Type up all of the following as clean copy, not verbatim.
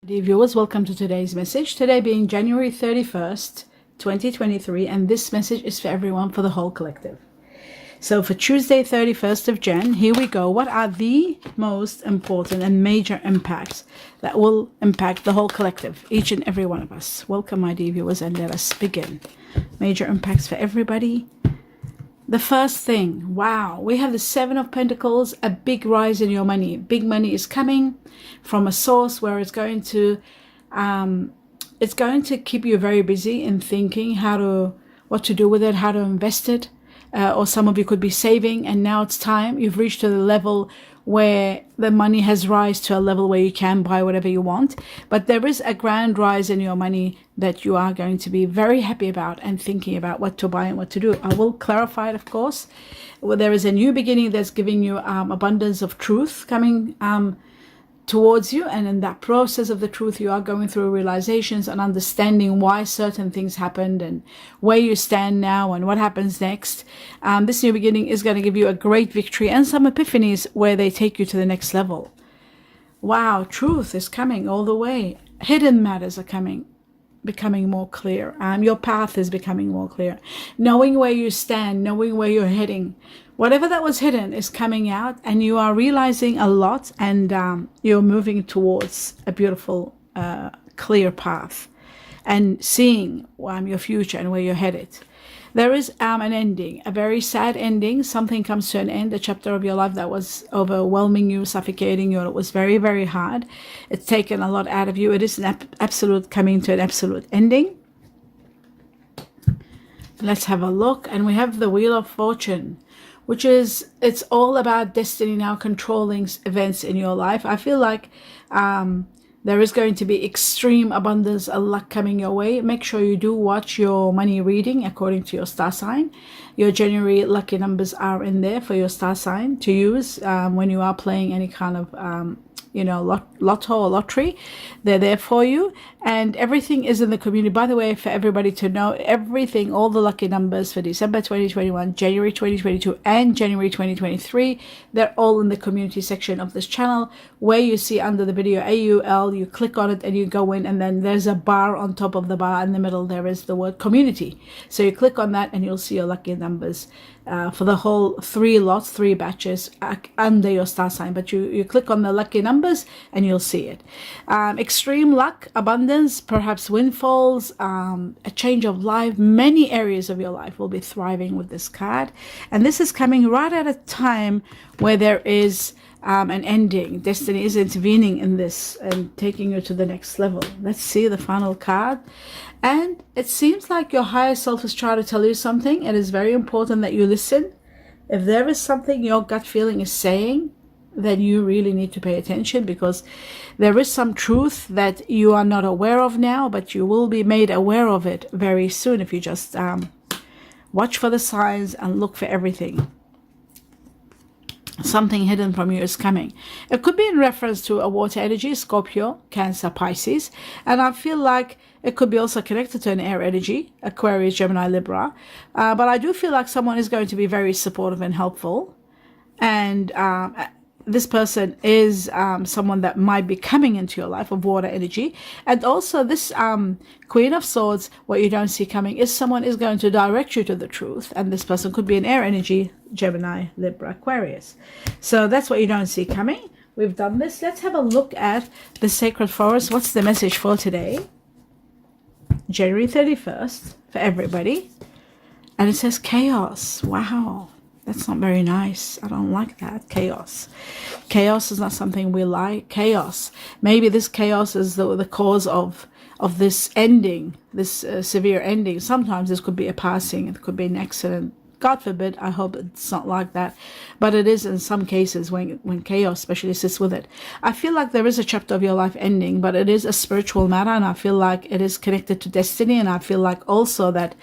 Dear viewers, welcome to today's message. Today being January 31st, 2023, and this message is for everyone, for the whole collective. So for Tuesday, 31st of Jan, here we go. What are the most important and major impacts that will impact the whole collective, each and every one of us? Welcome, my dear viewers, and let us begin. Major impacts for everybody. The first thing, wow, we have the Seven of Pentacles, a big rise in your money. Big money is coming from a source where it's going to keep you very busy in thinking what to do with it, how to invest it. Or some of you could be saving, and now it's time. You've reached to the level where the money has rise to a level where you can buy whatever you want. But there is a grand rise in your money that you are going to be very happy about and thinking about what to buy and what to do. I will clarify it, of course. Well, there is a new beginning that's giving you abundance of truth coming towards you, and in that process of the truth you are going through realizations and understanding why certain things happened and where you stand now and what happens next. This new beginning is going to give you a great victory and some epiphanies where they take you to the next level. Wow, truth is coming all the way. Hidden matters are becoming more clear. Your path is becoming more clear. Knowing where you stand, knowing where you're heading. Whatever that was hidden is coming out, and you are realizing a lot, and you're moving towards a beautiful, clear path and seeing your future and where you're headed. There is an ending, a very sad ending. Something comes to an end, a chapter of your life that was overwhelming you, suffocating you. It was very, very hard. It's taken a lot out of you. It is an absolute coming to an absolute ending. Let's have a look. And we have the Wheel of Fortune, which is, it's all about destiny now controlling events in your life. I feel like there is going to be extreme abundance of luck coming your way. Make sure you do watch your money reading according to your star sign. Your January lucky numbers are in there for your star sign to use when you are playing any kind of lotto or lottery. They're there for you, and everything is in the community. By the way, for everybody to know, everything, all the lucky numbers for December 2021, January 2022, and January 2023, they're all in the community section of this channel, where you see under the video AUL. You click on it and you go in, and then there's a bar on top of the bar. In the middle there is the word community, so you click on that and you'll see your lucky numbers for the whole 3 batches under your star sign. But you click on the lucky numbers and you'll see it. Extreme luck, abundance, perhaps windfalls, a change of life. Many areas of your life will be thriving with this card, and this is coming right at a time where there is an ending. Destiny is intervening in this and taking you to the next level. Let's see the final card. And it seems like your higher self is trying to tell you something. It is very important that you listen. If there is something your gut feeling is saying, then you really need to pay attention, because there is some truth that you are not aware of now, but you will be made aware of it very soon if you just watch for the signs and look for everything. Something hidden from you is coming. It could be in reference to a water energy, Scorpio, Cancer, Pisces. And I feel like it could be also connected to an air energy, Aquarius, Gemini, Libra. But I do feel like someone is going to be very supportive and helpful. And this person is someone that might be coming into your life, of water energy. And also this Queen of Swords, what you don't see coming, is someone is going to direct you to the truth. And this person could be an air energy, Gemini, Libra, Aquarius. So that's what you don't see coming. We've done this. Let's have a look at the sacred forest. What's the message for today? January 31st for everybody. And it says chaos. Wow. That's not very nice. I don't like that. Chaos. Chaos is not something we like. Chaos. Maybe this chaos is the cause of this ending, this severe ending. Sometimes this could be a passing. It could be an accident. God forbid. I hope it's not like that. But it is in some cases when chaos especially sits with it. I feel like there is a chapter of your life ending, but it is a spiritual matter, and I feel like it is connected to destiny, and I feel like also that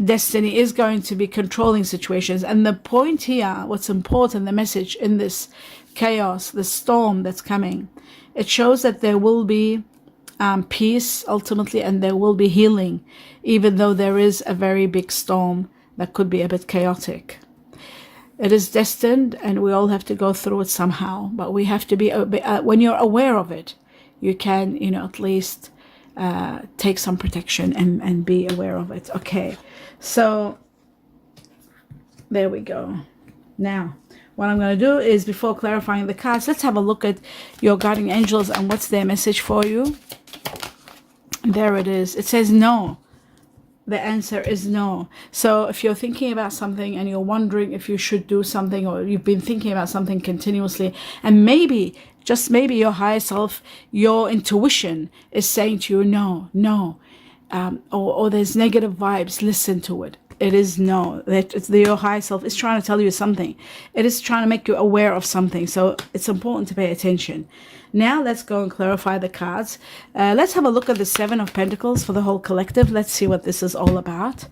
destiny is going to be controlling situations. And the point here, what's important, the message in this chaos, the storm that's coming, it shows that there will be peace ultimately, and there will be healing, even though there is a very big storm that could be a bit chaotic. It is destined, and we all have to go through it somehow, but we have to be when you're aware of it, you can, you know, at least take some protection and be aware of it. Okay, so there we go. Now what I'm going to do is, before clarifying the cards, let's have a look at your guardian angels and what's their message for you. There it is. It says no. The answer is no. So if you're thinking about something and you're wondering if you should do something, or you've been thinking about something continuously, and maybe, just maybe, your higher self, your intuition is saying to you, no, no, or there's negative vibes, listen to it. It is no. Your higher self is trying to tell you something. It is trying to make you aware of something. So it's important to pay attention. Now let's go and clarify the cards. Let's have a look at the Seven of Pentacles for the whole collective. Let's see what this is all about.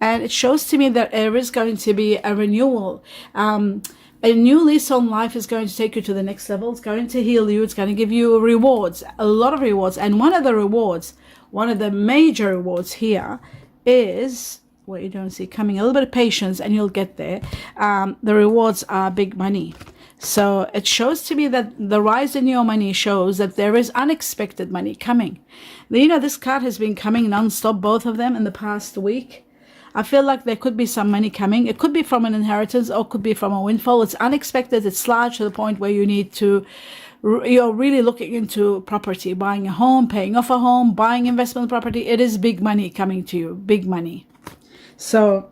And it shows to me that there is going to be a renewal. A new lease on life is going to take you to the next level. It's going to heal you. It's going to give you rewards, a lot of rewards. And one of the rewards, one of the major rewards here is what you don't see coming. A little bit of patience and you'll get there. The rewards are big money. So it shows to me that the rise in your money shows that there is unexpected money coming. You know, this card has been coming non-stop, both of them, in the past week. I feel like there could be some money coming. It could be from an inheritance or could be from a windfall. It's unexpected. It's large to the point where you need to, you're really looking into property, buying a home, paying off a home, buying investment property. It is big money coming to you, big money. So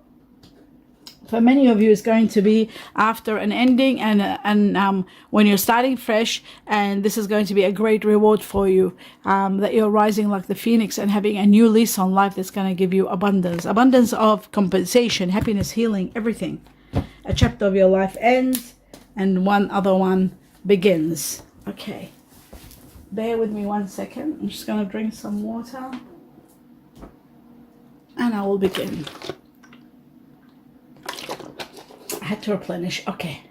for many of you, it's going to be after an ending and when you're starting fresh, and this is going to be a great reward for you, that you're rising like the phoenix and having a new lease on life that's going to give you abundance of compensation, happiness, healing, everything. A chapter of your life ends and one other one begins. Okay, bear with me 1 second. I'm just going to drink some water and I will begin. I had to replenish. Okay,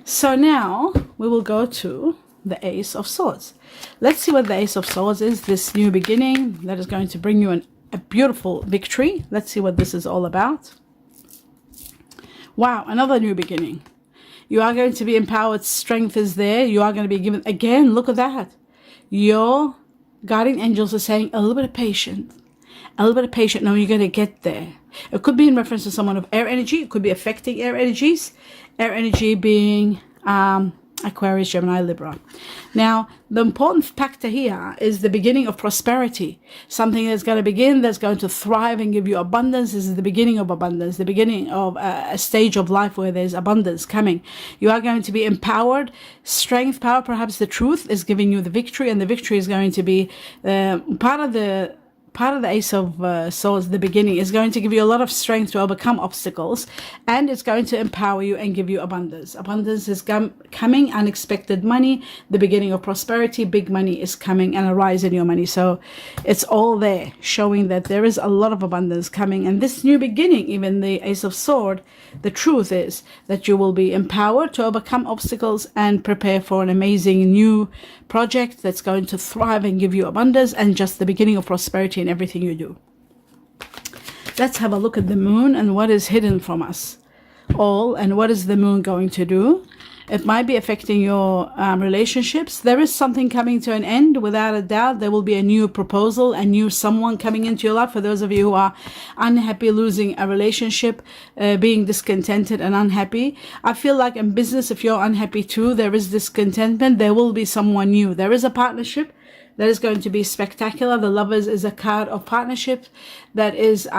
so now we will go to the Ace of Swords. Let's see what the Ace of Swords is, this new beginning that is going to bring you a beautiful victory. Let's see what this is all about. Wow, another new beginning. You are going to be empowered. Strength is there. You are going to be given, again, look at that. Your guardian angels are saying a little bit of patience. A little bit of patience. Now you're going to get there. It could be in reference to someone of air energy. It could be affecting air energies. Air energy being Aquarius, Gemini, Libra. Now, the important factor here is the beginning of prosperity. Something that's going to begin, that's going to thrive and give you abundance. This is the beginning of abundance, the beginning of a stage of life where there's abundance coming. You are going to be empowered. Strength, power, perhaps the truth is giving you the victory, and the victory is going to be part of the Ace of Swords, the beginning, is going to give you a lot of strength to overcome obstacles, and it's going to empower you and give you abundance. Abundance is coming, unexpected money, the beginning of prosperity, big money is coming, and a rise in your money. So it's all there, showing that there is a lot of abundance coming. And this new beginning, even the Ace of Swords, the truth is that you will be empowered to overcome obstacles and prepare for an amazing new project that's going to thrive and give you abundance, and just the beginning of prosperity in everything you do. Let's have a look at the moon and what is hidden from us all, and what is the moon going to do. It might be affecting your relationships. There is something coming to an end, without a doubt. There will be a new proposal, a new someone coming into your life. For those of you who are unhappy, losing a relationship, being discontented and unhappy, I feel like in business, if you're unhappy too, there is discontentment. There will be someone new. There is a partnership that is going to be spectacular. The Lovers is a card of partnership that is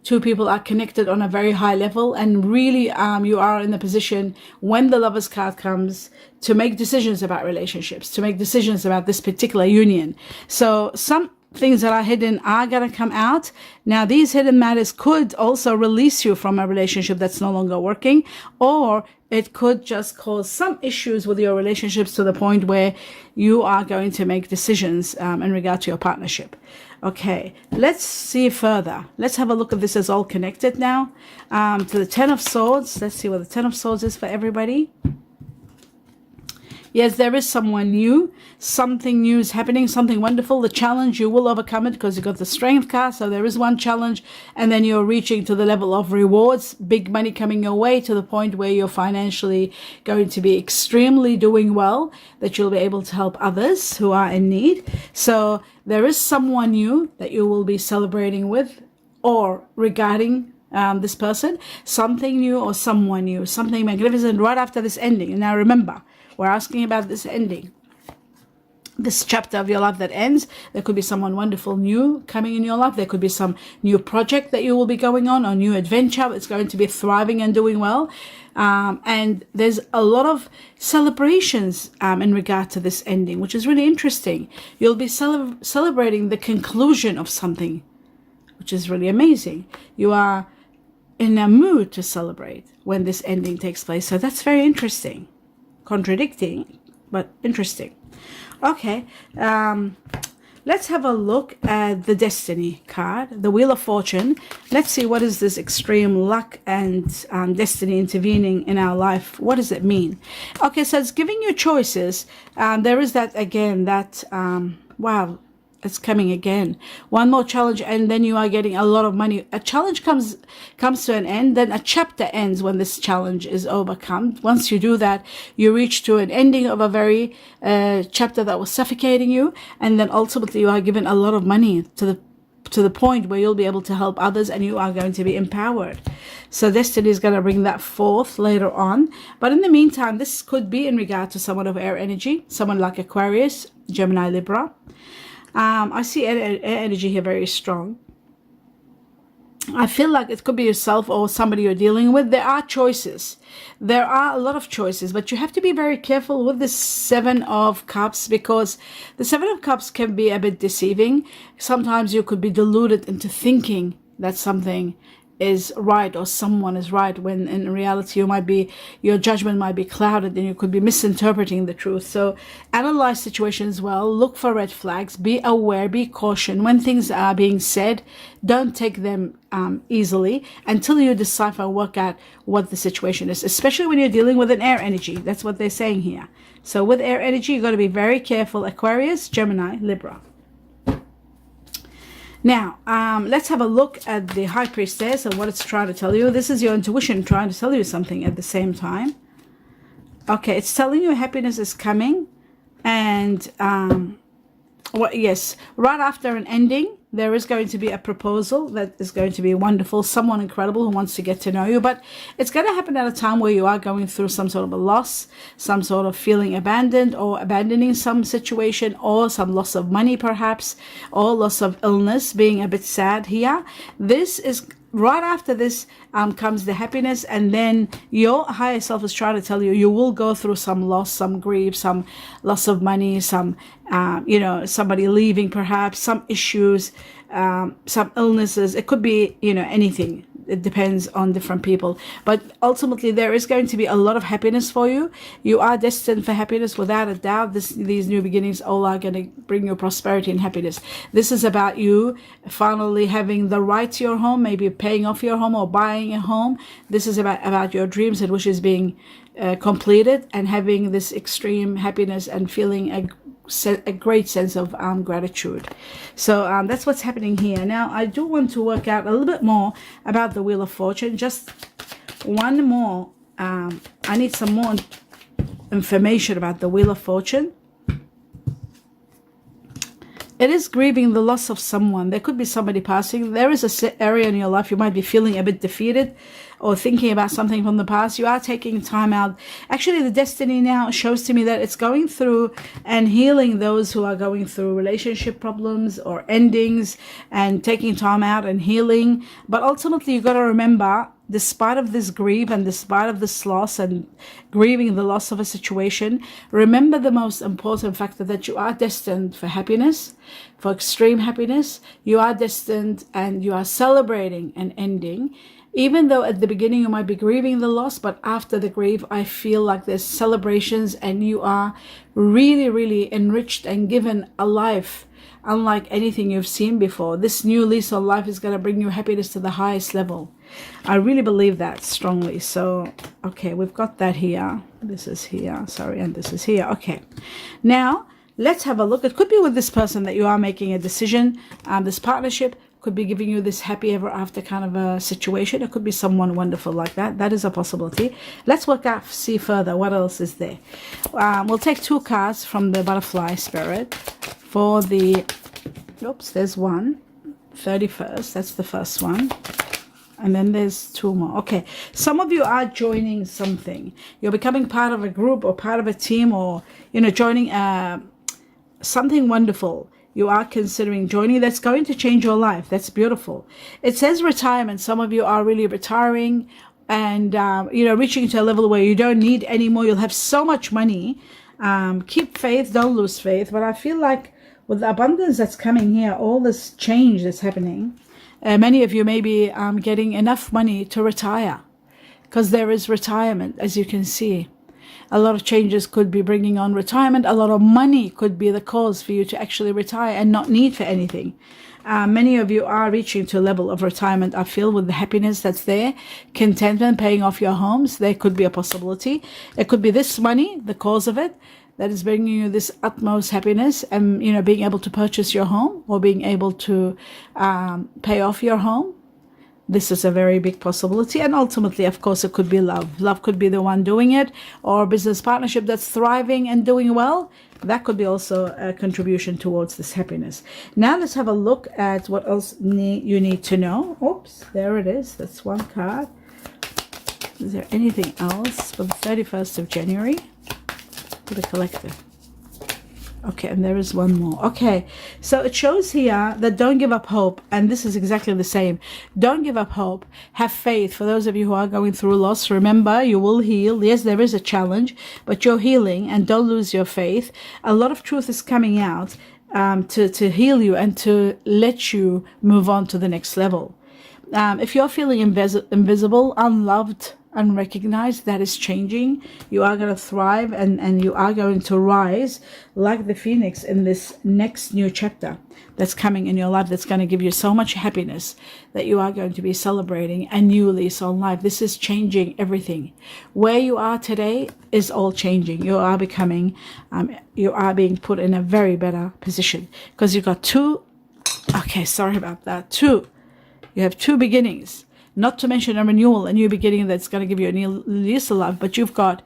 two people are connected on a very high level, and really you are in the position, when the Lovers card comes, to make decisions about relationships, to make decisions about this particular union. So some things that are hidden are going to come out. Now, these hidden matters could also release you from a relationship that's no longer working, or it could just cause some issues with your relationships to the point where you are going to make decisions in regard to your partnership. Okay, let's see further. Let's have a look at this as all connected now to the Ten of Swords. Let's see what the Ten of Swords is for everybody. Yes, there is someone new. Something new is happening, something wonderful. The challenge, you will overcome it because you got the strength card. So there is one challenge, and then you're reaching to the level of rewards, big money coming your way to the point where you're financially going to be extremely doing well, that you'll be able to help others who are in need. So there is someone new that you will be celebrating with or regarding this person, something new or someone new, something magnificent right after this ending. And now remember, we're asking about this ending, this chapter of your life that ends. There could be someone wonderful new coming in your life. There could be some new project that you will be going on, or new adventure. It's going to be thriving and doing well. And there's a lot of celebrations in regard to this ending, which is really interesting. You'll be celebrating the conclusion of something, which is really amazing. You are in a mood to celebrate when this ending takes place. So that's very interesting. Contradicting, but interesting. Okay, let's have a look at the Destiny card, the Wheel of Fortune. Let's see, what is this extreme luck and destiny intervening in our life? What does it mean? Okay, so it's giving you choices. There is that again, that, wow, it's coming again. One more challenge, and then you are getting a lot of money. A challenge comes to an end, then a chapter ends when this challenge is overcome. Once you do that, you reach to an ending of a very chapter that was suffocating you, and then ultimately you are given a lot of money to the point where you'll be able to help others, and you are going to be empowered. So destiny is going to bring that forth later on. But in the meantime, this could be in regard to someone of air energy, someone like Aquarius, Gemini, Libra. I see air energy here very strong. I feel like it could be yourself or somebody you're dealing with. There are choices. There are a lot of choices, but you have to be very careful with the Seven of Cups, because the Seven of Cups can be a bit deceiving. Sometimes you could be deluded into thinking that something is right or someone is right, when in reality your judgment might be clouded and you could be misinterpreting the truth. So analyze situations well, look for red flags, be aware, be cautious when things are being said. Don't take them easily until you decipher and work out what the situation is, especially when you're dealing with an air energy. That's what they're saying here. So with air energy, you've got to be very careful. Aquarius, Gemini, Libra. Now, let's have a look at the High Priestess and what it's trying to tell you. This is your intuition trying to tell you something at the same time. Okay, it's telling you happiness is coming. And, yes, right after an ending, there is going to be a proposal that is going to be wonderful, someone incredible who wants to get to know you. But it's going to happen at a time where you are going through some sort of a loss, some sort of feeling abandoned or abandoning some situation, or some loss of money perhaps, or loss of illness, being a bit sad here. This is right after this comes the happiness, and then your higher self is trying to tell you you will go through some loss, some grief, some loss of money, some somebody leaving perhaps, some issues, some illnesses. It could be anything. It depends on different people, but ultimately there is going to be a lot of happiness for you. You are destined for happiness without a doubt. These new beginnings all are going to bring you prosperity and happiness. This is about you finally having the right to your home, maybe paying off your home or buying a home. This is about your dreams and wishes being completed, and having this extreme happiness and feeling a great sense of gratitude. So that's what's happening here. Now I do want to work out a little bit more about the Wheel of Fortune. Just one more. I need some more information about the Wheel of Fortune. It is grieving the loss of someone. There could be somebody passing. There is a area in your life you might be feeling a bit defeated or thinking about something from the past. You are taking time out. Actually, the destiny now shows to me that it's going through and healing those who are going through relationship problems or endings, and taking time out and healing. But ultimately, you've got to remember, despite of this grief and despite of this loss and grieving the loss of a situation, remember the most important factor, that you are destined for happiness, for extreme happiness. You are destined and you are celebrating an ending. Even though at the beginning you might be grieving the loss, but after the grief, I feel like there's celebrations and you are really, really enriched and given a life unlike anything you've seen before. This new lease on life is going to bring you happiness to the highest level. I really believe that strongly. So, okay, we've got that here. This is here, sorry, and this is here. Okay, now let's have a look. It could be with this person that you are making a decision. This partnership could be giving you this happy ever after kind of a situation. It could be someone wonderful like that. That is a possibility. Let's work out, see further what else is there. We'll take 2 cards from the butterfly spirit for the, oops, there's one, 31st. That's the first one. And then there's 2 more. Okay, some of you are joining something. You're becoming part of a group or part of a team, or, you know, joining something wonderful. You are considering joining that's going to change your life. That's beautiful. It says retirement. Some of you are really retiring and, you know, reaching to a level where you don't need anymore. You'll have so much money. Keep faith. Don't lose faith. But I feel like with the abundance that's coming here, all this change that's happening, many of you may be getting enough money to retire, because there is retirement, as you can see. A lot of changes could be bringing on retirement. A lot of money could be the cause for you to actually retire and not need for anything. Many of you are reaching to a level of retirement, I feel, with the happiness that's there, contentment, paying off your homes. There could be a possibility. It could be this money, the cause of it, that is bringing you this utmost happiness, and, you know, being able to purchase your home or being able to pay off your home. This is a very big possibility. And ultimately, of course, it could be love. Love could be the one doing it, or a business partnership that's thriving and doing well. That could be also a contribution towards this happiness. Now let's have a look at what else you need to know. Oops, there it is. That's one card. Is there anything else for the 31st of January? For the collective. Okay, and there is one more. Okay, so it shows here that don't give up hope, and this is exactly the same. Don't give up hope. Have faith. For those of you who are going through loss, remember, you will heal. Yes, there is a challenge, but you're healing, and don't lose your faith. A lot of truth is coming out to heal you and to let you move on to the next level. If you're feeling invisible, unloved, unrecognized, that is changing. You are going to thrive, and you are going to rise like the phoenix in this next new chapter that's coming in your life, that's going to give you so much happiness that you are going to be celebrating a new lease on life. This is changing everything. Where you are today is all changing. You are becoming, you are being put in a very better position, because you've got 2, okay, sorry about that, 2. You have 2 beginnings. Not to mention a renewal, a new beginning that's going to give you a new lease of life. But you've got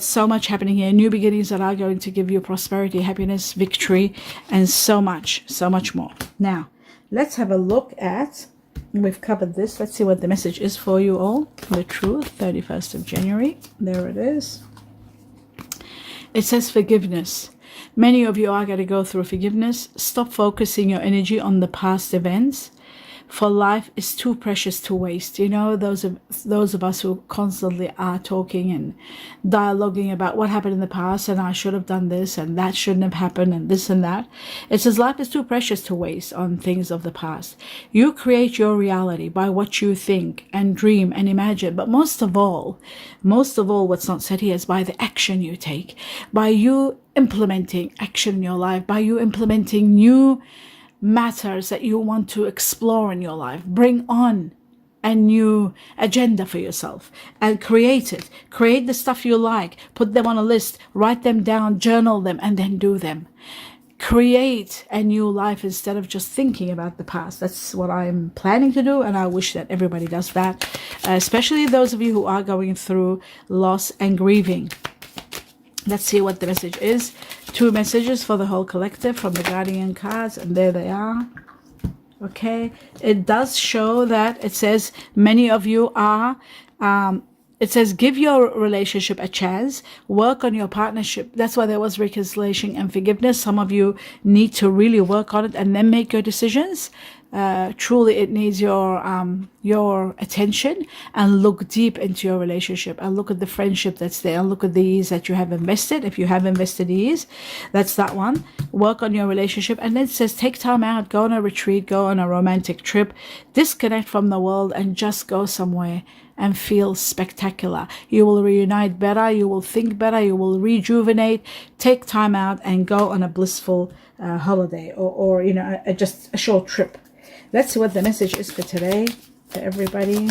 so much happening here. New beginnings that are going to give you prosperity, happiness, victory, and so much more. Now, let's have a look at, we've covered this. Let's see what the message is for you all. The truth, 31st of January. There it is. It says forgiveness. Many of you are going to go through forgiveness. Stop focusing your energy on the past events, for life is too precious to waste. You know, those of us who constantly are talking and dialoguing about what happened in the past, and I should have done this, and that shouldn't have happened, and this and that. It says life is too precious to waste on things of the past. You create your reality by what you think and dream and imagine. But most of all, what's not said here is by the action you take, by you implementing action in your life, by you implementing new matters that you want to explore in your life. Bring on a new agenda for yourself and create it. Create the stuff you like. Put them on a list. Write them down. Journal them, and then do them. Create a new life instead of just thinking about the past. That's what I'm planning to do, and I wish that everybody does that, especially those of you who are going through loss and grieving. Let's see what the message is. 2 messages for the whole collective from the Guardian cards, and there they are. Okay, it does show that it says many of you are it says, give your relationship a chance, work on your partnership. That's why there was reconciliation and forgiveness. Some of you need to really work on it and then make your decisions. Truly, it needs your attention, and look deep into your relationship and look at the friendship that's there, and look at the years that you have invested. If you have invested years, that's that one. Work on your relationship. And then it says, take time out, go on a retreat, go on a romantic trip, disconnect from the world, and just go somewhere and feel spectacular. You will reunite better, you will think better, you will rejuvenate. Take time out and go on a blissful holiday, or you know, just a short trip. Let's see what the message is for today, for everybody.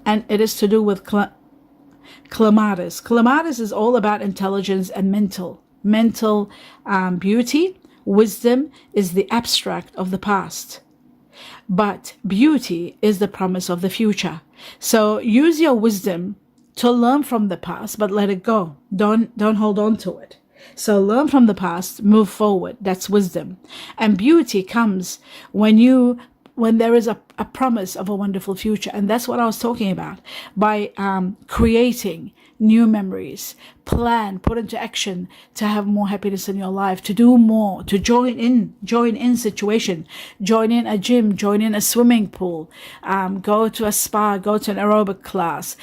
And it is to do with clematis. Clematis is all about intelligence and mental beauty. Wisdom is the abstract of the past, but beauty is the promise of the future. So use your wisdom to learn from the past, but let it go. Don't hold on to it. So learn from the past, move forward. That's wisdom. And beauty comes when there is a promise of a wonderful future. And that's what I was talking about. By creating new memories, plan, put into action to have more happiness in your life, to do more, to join in situation, join in a gym, join in a swimming pool, go to a spa, go to an aerobic class,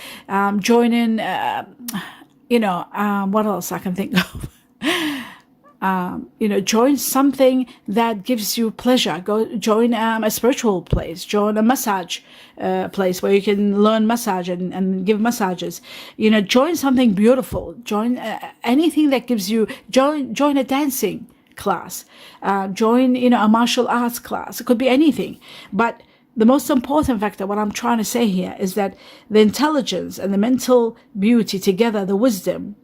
join in, what else I can think of? Join something that gives you pleasure. Go join a spiritual place, join a massage place where you can learn massage and give massages. Join something beautiful, join anything that gives you, join a dancing class, join a martial arts class. It could be anything, but the most important factor, what I'm trying to say here, is that the intelligence and the mental beauty together, the wisdom,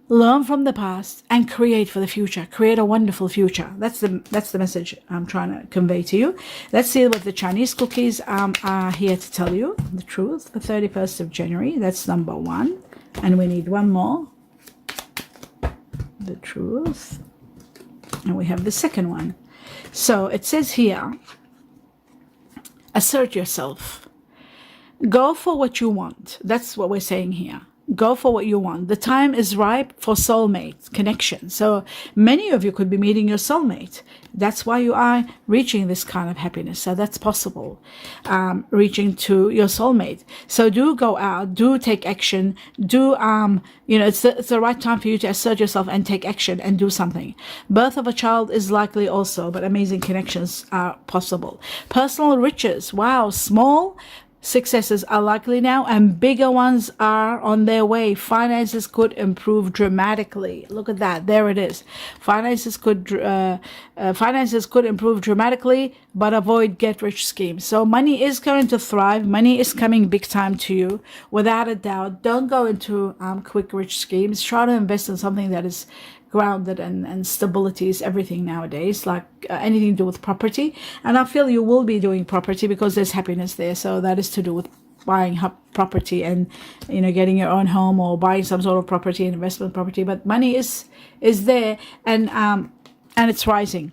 learn from the past and create for the future. Create a wonderful future. That's the message I'm trying to convey to you. Let's see what the Chinese cookies are here to tell you. The truth for 31st of January. That's number 1. And we need one more. The truth. And we have the second one. So it says here, assert yourself. Go for what you want. That's what we're saying here. Go for what you want. The time is ripe for soulmate connection. So many of you could be meeting your soulmate. That's why you are reaching this kind of happiness. So that's possible, reaching to your soulmate. So do go out, do take action, do, it's the right time for you to assert yourself and take action and do something. Birth of a child is likely also, but amazing connections are possible. Personal riches. Wow, small successes are likely now, and bigger ones are on their way. Finances could improve dramatically. Look at that. There it is. Finances could improve dramatically, but avoid get-rich schemes. So money is going to thrive. Money is coming big time to you, without a doubt. Don't go into quick rich schemes. Try to invest in something that is grounded, and stability is everything nowadays, like anything to do with property. And I feel you will be doing property because there's happiness there. So that is to do with buying property and getting your own home, or buying some sort of property, investment property. But money is there, and it's rising.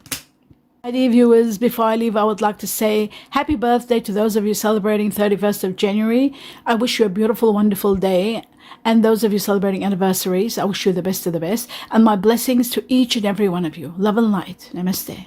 My dear viewers, before I leave, I would like to say happy birthday to those of you celebrating 31st of January. I wish you a beautiful, wonderful day. And those of you celebrating anniversaries, I wish you the best of the best. And my blessings to each and every one of you. Love and light. Namaste.